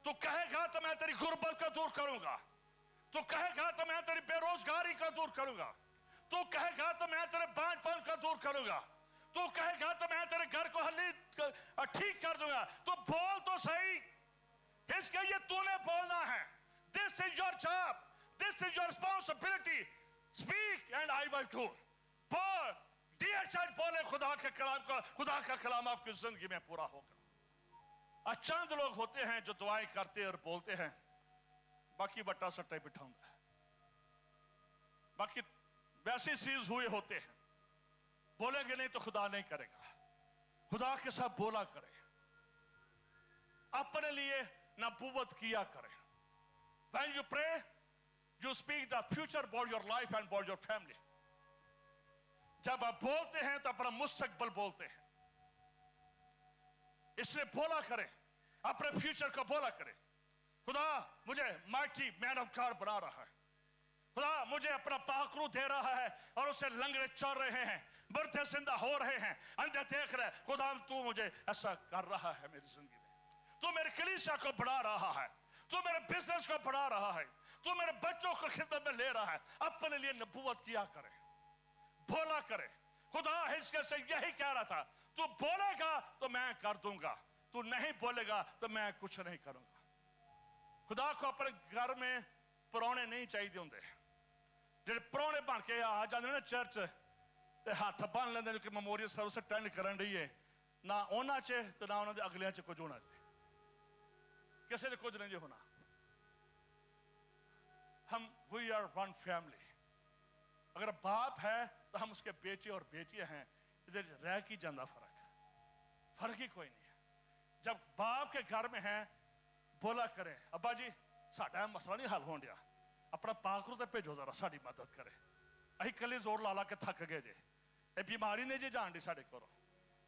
तू कहेगा तो मैं तेरी गुर्बत का दूर करूंगा, तू कहेगा तो मैं तेरी बेरोजगारी का दूर करूंगा, तू कहेगा तो मैं तेरे बांझपन का दूर करूंगा, तू कहेगा तो मैं तेरे घर को ठीक कर दूंगा। तो बोल तो सही, इसके ये तूने बोलना है। This is your job, this is your responsibility, speak and I will do. बोल, डियर चर्च बोले खुदा के कलाम का, खुदा का कलाम आपकी जिंदगी में पूरा होगा। चंद लोग होते हैं जो दुआएं करते और बोलते हैं, बाकी बट्टा सट्टे बिठाऊंगा, बाकी वैसी चीज हुए होते हैं, बोलेंगे नहीं तो खुदा नहीं करेगा, खुदा के साथ बोला करे, अपने लिए नबूवत किया करे। When you pray, you speak the future about your life and about your family. जब आप बोलते हैं तो अपना मुस्तकबिल बोलते हैं, इसलिए बोला करें, अपने फ्यूचर का बोला करें। खुदा मुझे माइटी मैन ऑफ गॉड बना रहा है, खुदा मुझे अपना पाखरू दे रहा है और उसे लंगड़े चल रहे हैं, मरते जिंदा हो रहे हैं, अंधे देख रहे हैं। खुदा तू मुझे ऐसा कर रहा है मेरी जिंदगी में, तू मेरे कलीसिया को बढ़ा रहा है, तू मेरे बिजनेस को बढ़ा रहा है, तू मेरे बच्चों को खिदमत में ले रहा है। अपने लिए नबूवत किया करे, बोला करे। खुदा हिजकिय्याह से यही कह रहा था, तू बोलेगा तो मैं कर दूंगा, तू नहीं बोलेगा तो मैं कुछ नहीं करूंगा। खुदा को अपने घर में परौने नहीं चाहिए होंगे, जो परौने बन के आ जाते हैं ना चर्च ते हाथ बन लेंगे कि मेमोरियल सर्विस अटेंड करन रही है, ना उन्हां च ते ना उन्हां दे अगलियां च कुछ होना, किसी ने कुछ नहीं होना। हम वी आर वन फैमिली। अगर बाप है तो हम उसके बेटे और बेटियां हैं, इधर रह की जाता फर्क ही कोई नहीं है। जब बाप के घर में है बोला करें, अब्बा जी साडा मसला नहीं हल होन दिया, अपना पाखरू ते भेजो जरा साडी मदद करे, अहीं कली जोर ला ला के थक गए जे, ये बीमारी नहीं जी जान दी साडे कोलों,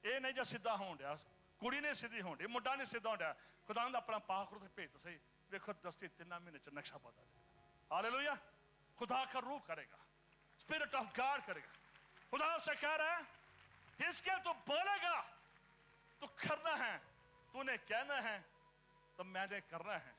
ये नहीं जो सीधा होन दिया, कुड़ी नहीं सीधी होन दी, मुंडा नहीं सीधा होन दिया। खुदा अपना पाखरू ते भेज तो सही, देखो 10-3 महीने च नक्शा पता जाएगा। हालेलुया। खुदा का रूह करेगा, स्पिरिट ऑफ गॉड करेगा। खुदा उसे कह रहा है हिजकिय्याह तू बोलेगा तो करना है, तूने कहना है तो मैंने करना है।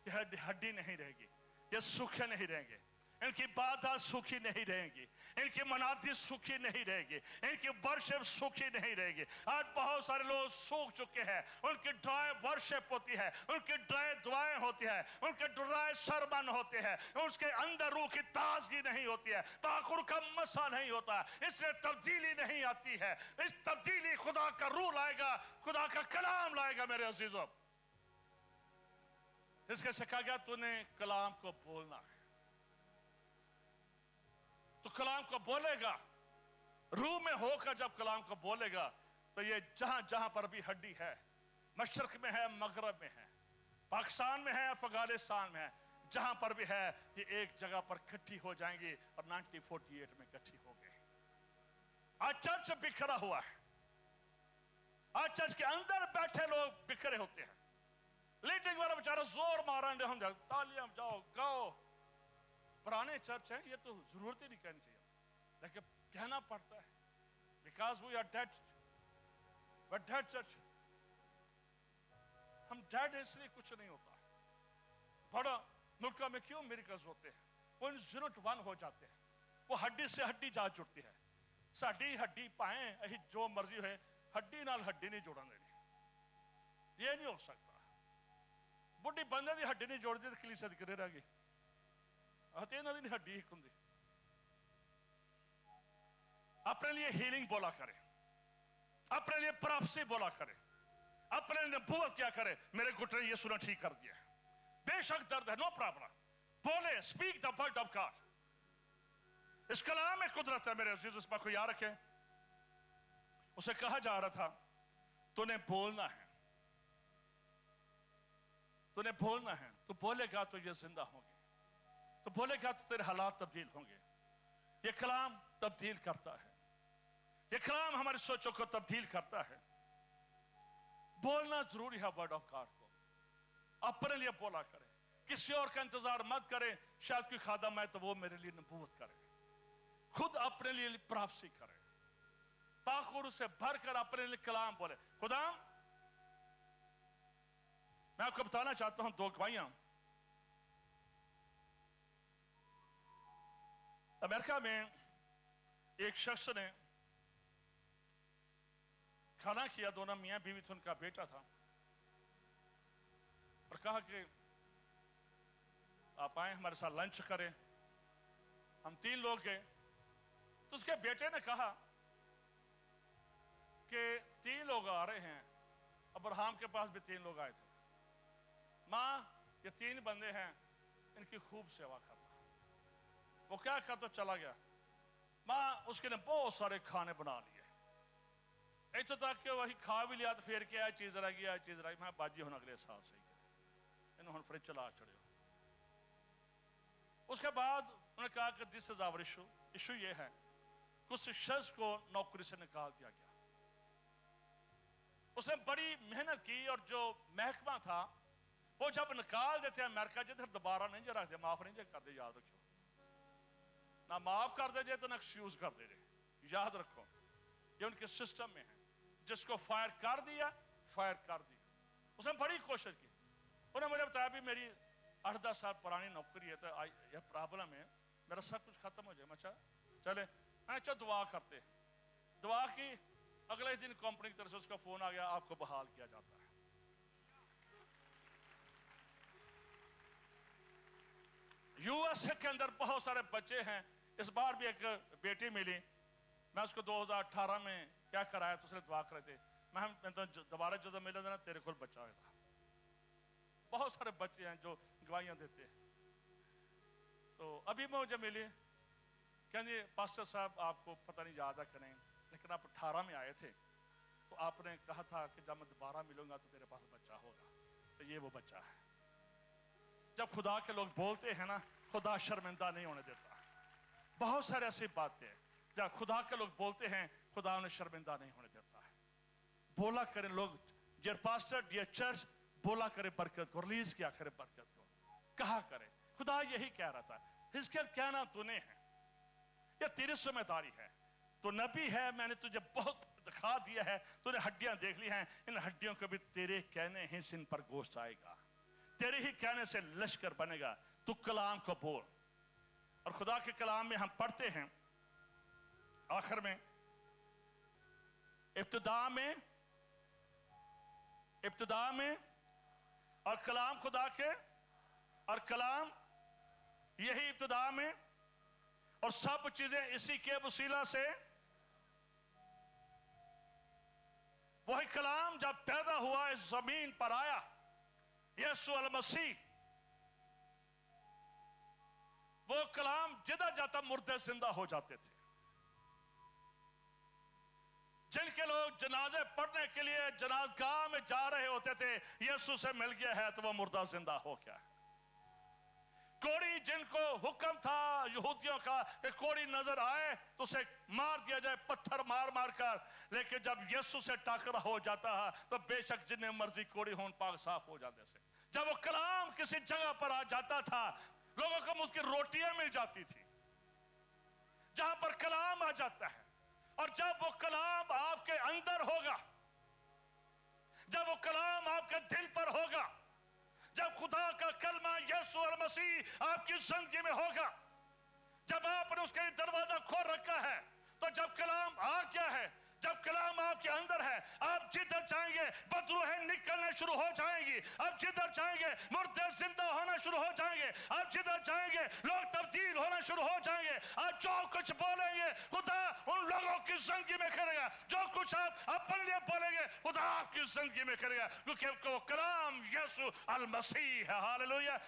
ये हड्डी नहीं रहेगी, ये सूखे नहीं रहेंगे, इनकी बातें सूखी नहीं रहेंगी, इनकी मनादी सूखी नहीं रहेगी, इनकी वर्शिप सूखी नहीं रहेगी। आज बहुत सारे लोग सूख चुके हैं, उनकी ड्राई वर्शिप होती है, उनकी ड्राई दुआएं होती है, उनके ड्राई सरमन होते हैं, उसके अंदर रूह की ताजगी नहीं होती है, पाखुर का मसा नहीं होता, इसलिए तब्दीली नहीं आती है। इस तब्दीली खुदा का रूह लाएगा, खुदा का कलाम लाएगा। मेरे अजीजों, इसके सिखा गया तूने कलाम को बोलना है, तो कलाम को बोलेगा, रूह में होकर जब कलाम को बोलेगा तो ये जहां जहां पर भी हड्डी है, मशरक में है, मगरब में है, पाकिस्तान में है, अफगानिस्तान में है, जहां पर भी है, ये एक जगह पर इकट्ठी हो जाएंगी और 1948 में इकट्ठी हो गए। आज चर्च बिखरा हुआ है, आज चर्च के अंदर बैठे लोग बिखरे होते हैं, लीडिंग वाला बेचारा जोर मारा होंगे, तालियां जाओ गाओ। पुराने चर्च है, ये तो जरूरत ही नहीं कहनी चाहिए, लेकिन कहना पड़ता है, because we are dead, but dead church. हम डेड है इसलिए कुछ नहीं होता। बड़ा मुल्कों में क्यों मिरेकल्स होते हैं, वो यूनिट वन हो जाते हैं, वो हड्डी से हड्डी जा जुड़ती है। साडी हड्डी पाए अही जो मर्जी है, हड्डी नाल हड्डी नहीं जोड़न देनी, ये नहीं हो सकता। बुढ़ी बंदे की हड्डी नहीं जोड़ती तो कलीसिया किरे रह गई, इन्होंने हड्डी एक होंगी। अपने लिए हीलिंग बोला करे, अपने लिए प्राप्ति बोला करे, अपने लिए नबूवत क्या करे, मेरे घुटने यीशु ने ठीक कर दिया है, बेशक दर्द है, नो प्रॉब्लम, बोले, speak the word of God. इस कलाम में कुदरत है मेरे अजीज, इस बात को याद रखें। उसे कहा जा रहा था तूने बोलना है, तूने बोलना है, तू बोलेगा तो ये जिंदा होंगे, तो बोलेगा तो तेरे हालात तब्दील होंगे। ये कलाम तब्दील करता है, ये कलाम हमारी सोचों को तब्दील करता है। बोलना जरूरी है वर्ड ऑफ गॉड को, अपने लिए बोला करें, किसी और का इंतजार मत करें, शायद कोई खादम है तो वो मेरे लिए नबूवत करे, खुद अपने लिए प्राप्ति करे, पाखुर से भरकर अपने लिए कलाम बोले। खुदा मैं आपको बताना चाहता हूं 2 गवाहियां। अमेरिका में एक शख्स ने खाना किया, दोनों मियां बीवी थे, उनका बेटा था, और कहा कि आप आए हमारे साथ लंच करें। हम 3 लोग गए, तो उसके बेटे ने कहा कि 3 लोग आ रहे हैं, अब्राहम इमाम के पास भी 3 लोग आए थे। माँ, ये 3 बंदे हैं, इनकी खूब सेवा करना। वो क्या करता, चला गया। माँ उसके लिए बहुत सारे खाने बना लिए, इतना तक कि वही खा भी लिया तो फिर क्या चीज रह गया, चीज रह गई। मैं बाजी हूं अगले साल सही करे, इन्होंने फ्रिज चला चढ़े। उसके बाद उन्होंने कहा कि this is our issue. Issue ये है कि उस शख्स को नौकरी से निकाल दिया गया। उसने बड़ी मेहनत की और जो महकमा था वो जब निकाल देते हैं अमेरिका जी, दोबारा नहीं जो रख दे, माफ नहीं जो कर दे, याद रखो ना, माफ कर दे तो ना एक्सक्यूज कर दे, याद रखो ये उनके सिस्टम में है। जिसको फायर कर दिया, फायर कर दिया। उसने बड़ी कोशिश की। उन्होंने मुझे बताया भी मेरी 8-10 साल पुरानी नौकरी है, तो यह प्रॉब्लम है, मेरा सब कुछ खत्म हो जाए। अच्छा चले, अच्छा दुआ करते। दुआ की, अगले दिन कंपनी की तरफ से उसका फोन आ गया, आपको बहाल किया जाता है। यूएसए के अंदर बहुत सारे बच्चे हैं। इस बार भी एक बेटी मिली, मैं उसको 2018 में क्या कराया तो उसने दुआ करे थे, मैं तो दोबारा जो मिले ना तेरे को बच्चा होगा। बहुत सारे बच्चे हैं जो गवाहियां देते हैं। तो अभी मुझे मिली, कहते पास्टर साहब आपको पता नहीं याद है कि नहीं, लेकिन आप 18 में आए थे तो आपने कहा था कि जब मैं दोबारा मिलूंगा तो तेरे पास बच्चा होगा। तो ये वो बच्चा है। जब खुदा के लोग बोलते हैं ना, खुदा शर्मिंदा नहीं होने देता। बहुत सारे ऐसी बातें हैं जब खुदा के लोग बोलते हैं, खुदा उन्हें शर्मिंदा नहीं होने देता है। बोला करें लोग, डियर पास्टर, डियर चर्च, बोला करे बरकत को, रिलीज किया करे बरकत को, कहा करे। खुदा यही कह रहा था, हिजकिय्याह कहना तूने है, ये तेरी जिम्मेदारी है, तो नबी है, मैंने तुझे बहुत दिखा दिया है, तूने हड्डियां देख ली हैं, इन हड्डियों को भी तेरे कहने ही से इन पर गोश्त आएगा, तेरे ही कहने से लश्कर बनेगा, तू कलाम को बोल। और खुदा के कलाम में हम पढ़ते हैं आखिर में, इब्तिदा में और कलाम खुदा के, और कलाम यही इब्तिदा में, और सब चीजें इसी के वसीला से। वही कलाम जब पैदा हुआ, इस जमीन पर आया, यीशु अल मसीह, वो कलाम जिधर जाता मुर्दे जिंदा हो जाते थे। जिनके लोग जनाजे पढ़ने के लिए जनाजगाह में जा रहे होते थे, यीशु से मिल गया है तो वो मुर्दा जिंदा हो गया है। कोड़ी जिनको हुक्म था यहूदियों का कि कोड़ी नजर आए तो उसे मार दिया जाए, पत्थर मार मार कर, लेकिन जब यीशु से टाकरा हो जाता है तो बेशक जिन्हें मर्जी कोड़ी हो पाक साफ हो जाते थे। जब वो कलाम किसी जगह पर आ जाता था, लोगों को उसकी रोटियां मिल जाती थी। जहां पर कलाम आ जाता है, और जब वो कलाम आपके अंदर होगा, जब वो कलाम आपके दिल पर होगा, जब खुदा का कलमा यीशु अल मसीह आपकी जिंदगी में होगा, जब आपने उसके दरवाजा खोल रखा है, तो जब कलाम आ गया है, जब कलाम आपके अंदर है, आप जिधर जाएंगे बदरूहें निकलने शुरू हो जाएंगी, आप जिधर जाएंगे मुर्दे जिंदा होना शुरू हो जाएंगे, आप जिधर जाएंगे लोग तब्दील होना शुरू हो जाएंगे। आप जो कुछ बोलेंगे खुदा उन लोगों की जिंदगी में करेगा, जो कुछ आप अपने लिए बोलेंगे खुदा आपकी जिंदगी में करेगा, क्योंकि वो कलाम यीशु अल मसीह है। हालेलुया।